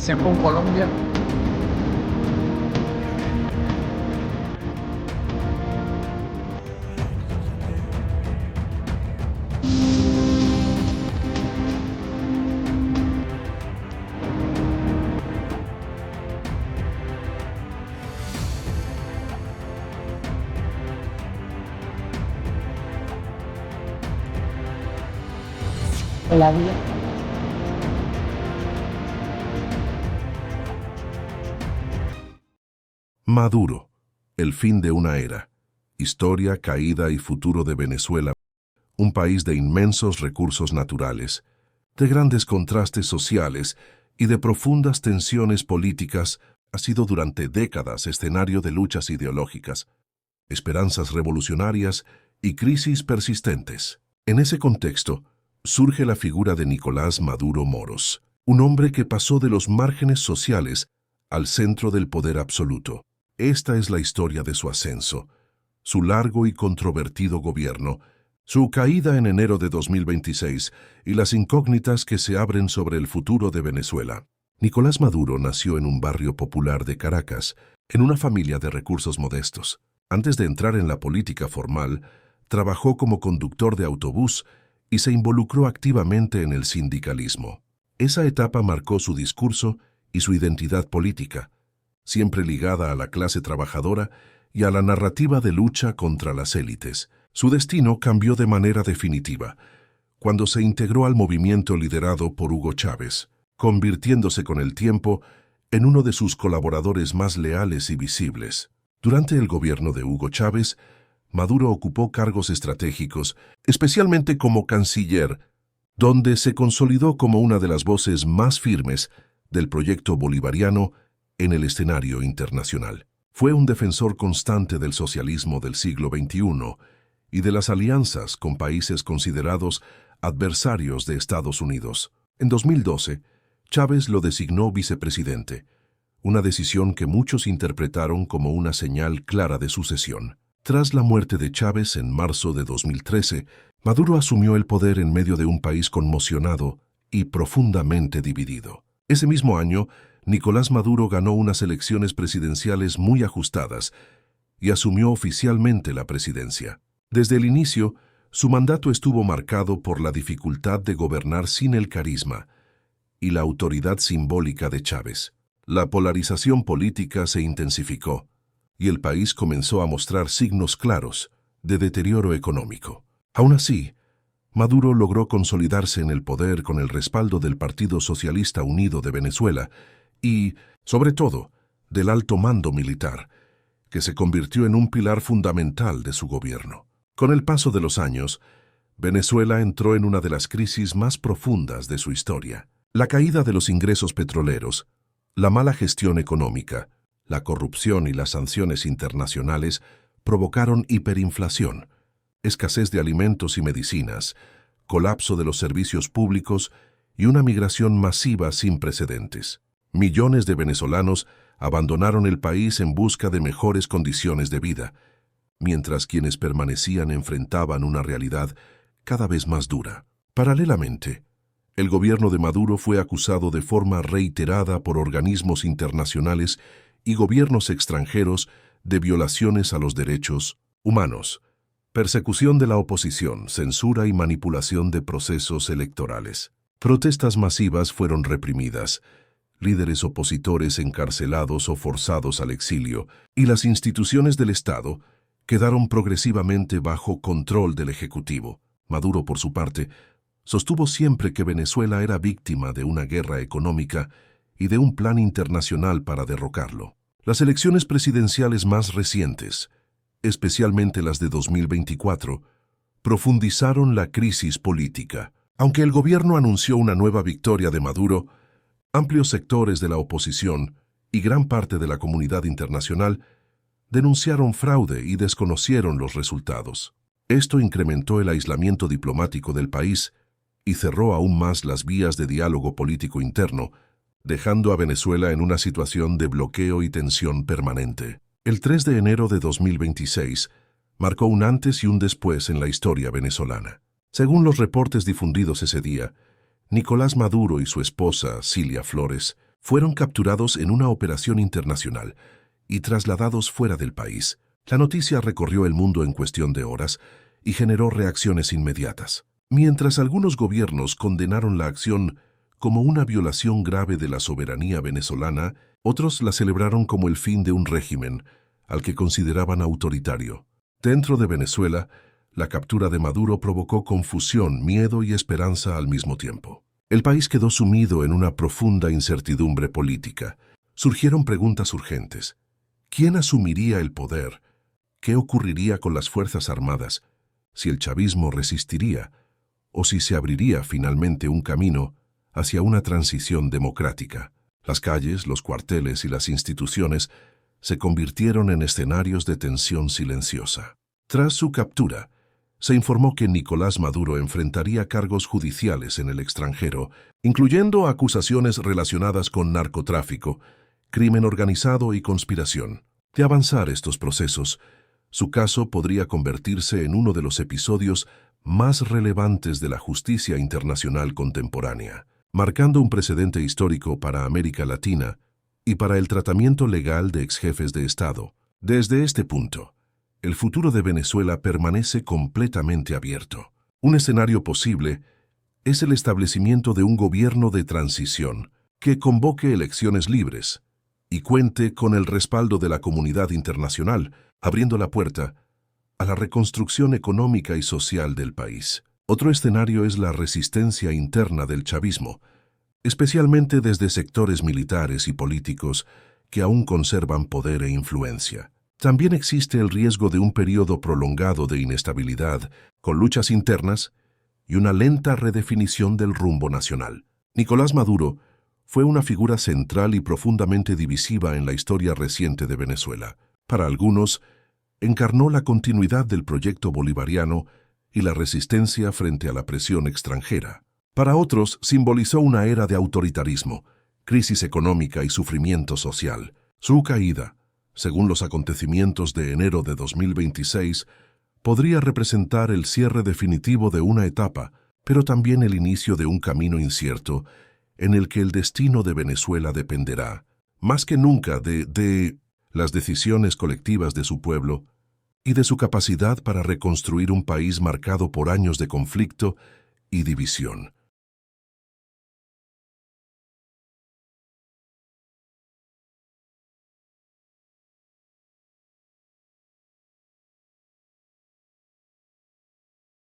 Se fue a Colombia. La vida. Maduro, el fin de una era. Historia, caída y futuro de Venezuela, un país de inmensos recursos naturales, de grandes contrastes sociales y de profundas tensiones políticas, ha sido durante décadas escenario de luchas ideológicas, esperanzas revolucionarias y crisis persistentes. En ese contexto, surge la figura de Nicolás Maduro Moros, un hombre que pasó de los márgenes sociales al centro del poder absoluto. Esta es la historia de su ascenso, su largo y controvertido gobierno, su caída en enero de 2026 y las incógnitas que se abren sobre el futuro de Venezuela. Nicolás Maduro nació en un barrio popular de Caracas, en una familia de recursos modestos. Antes de entrar en la política formal, trabajó como conductor de autobús y se involucró activamente en el sindicalismo. Esa etapa marcó su discurso y su identidad política, siempre ligada a la clase trabajadora y a la narrativa de lucha contra las élites. Su destino cambió de manera definitiva cuando se integró al movimiento liderado por Hugo Chávez, convirtiéndose con el tiempo en uno de sus colaboradores más leales y visibles. Durante el gobierno de Hugo Chávez, Maduro ocupó cargos estratégicos, especialmente como canciller, donde se consolidó como una de las voces más firmes del proyecto bolivariano en el escenario internacional. Fue un defensor constante del socialismo del siglo XXI y de las alianzas con países considerados adversarios de Estados Unidos. En 2012, Chávez lo designó vicepresidente, una decisión que muchos interpretaron como una señal clara de sucesión. Tras la muerte de Chávez en marzo de 2013, Maduro asumió el poder en medio de un país conmocionado y profundamente dividido. Ese mismo año, Nicolás Maduro ganó unas elecciones presidenciales muy ajustadas y asumió oficialmente la presidencia. Desde el inicio, su mandato estuvo marcado por la dificultad de gobernar sin el carisma y la autoridad simbólica de Chávez. La polarización política se intensificó y el país comenzó a mostrar signos claros de deterioro económico. Aún así, Maduro logró consolidarse en el poder con el respaldo del Partido Socialista Unido de Venezuela y, sobre todo, del alto mando militar, que se convirtió en un pilar fundamental de su gobierno. Con el paso de los años, Venezuela entró en una de las crisis más profundas de su historia. La caída de los ingresos petroleros, la mala gestión económica, la corrupción y las sanciones internacionales provocaron hiperinflación, escasez de alimentos y medicinas, colapso de los servicios públicos y una migración masiva sin precedentes. Millones de venezolanos abandonaron el país en busca de mejores condiciones de vida, mientras quienes permanecían enfrentaban una realidad cada vez más dura. Paralelamente, el gobierno de Maduro fue acusado de forma reiterada por organismos internacionales y gobiernos extranjeros de violaciones a los derechos humanos, persecución de la oposición, censura y manipulación de procesos electorales. Protestas masivas fueron reprimidas, líderes opositores encarcelados o forzados al exilio, y las instituciones del Estado quedaron progresivamente bajo control del Ejecutivo. Maduro, por su parte, sostuvo siempre que Venezuela era víctima de una guerra económica y de un plan internacional para derrocarlo. Las elecciones presidenciales más recientes, especialmente las de 2024, profundizaron la crisis política. Aunque el gobierno anunció una nueva victoria de Maduro, amplios sectores de la oposición y gran parte de la comunidad internacional denunciaron fraude y desconocieron los resultados. Esto incrementó el aislamiento diplomático del país y cerró aún más las vías de diálogo político interno, dejando a Venezuela en una situación de bloqueo y tensión permanente. El 3 de enero de 2026 marcó un antes y un después en la historia venezolana. Según los reportes difundidos ese día, Nicolás Maduro y su esposa, Cilia Flores, fueron capturados en una operación internacional y trasladados fuera del país. La noticia recorrió el mundo en cuestión de horas y generó reacciones inmediatas. Mientras algunos gobiernos condenaron la acción como una violación grave de la soberanía venezolana, otros la celebraron como el fin de un régimen al que consideraban autoritario. Dentro de Venezuela, la captura de Maduro provocó confusión, miedo y esperanza al mismo tiempo. El país quedó sumido en una profunda incertidumbre política. Surgieron preguntas urgentes. ¿Quién asumiría el poder? ¿Qué ocurriría con las Fuerzas Armadas? ¿Si el chavismo resistiría? ¿O si se abriría finalmente un camino hacia una transición democrática? Las calles, los cuarteles y las instituciones se convirtieron en escenarios de tensión silenciosa. Tras su captura, se informó que Nicolás Maduro enfrentaría cargos judiciales en el extranjero, incluyendo acusaciones relacionadas con narcotráfico, crimen organizado y conspiración. De avanzar estos procesos, su caso podría convertirse en uno de los episodios más relevantes de la justicia internacional contemporánea, marcando un precedente histórico para América Latina y para el tratamiento legal de exjefes de Estado. Desde este punto, el futuro de Venezuela permanece completamente abierto. Un escenario posible es el establecimiento de un gobierno de transición que convoque elecciones libres y cuente con el respaldo de la comunidad internacional, abriendo la puerta a la reconstrucción económica y social del país. Otro escenario es la resistencia interna del chavismo, especialmente desde sectores militares y políticos que aún conservan poder e influencia. También existe el riesgo de un periodo prolongado de inestabilidad, con luchas internas y una lenta redefinición del rumbo nacional. Nicolás Maduro fue una figura central y profundamente divisiva en la historia reciente de Venezuela. Para algunos, encarnó la continuidad del proyecto bolivariano y la resistencia frente a la presión extranjera. Para otros, simbolizó una era de autoritarismo, crisis económica y sufrimiento social. Su caída, según los acontecimientos de enero de 2026, podría representar el cierre definitivo de una etapa, pero también el inicio de un camino incierto en el que el destino de Venezuela dependerá, más que nunca, de las decisiones colectivas de su pueblo y de su capacidad para reconstruir un país marcado por años de conflicto y división.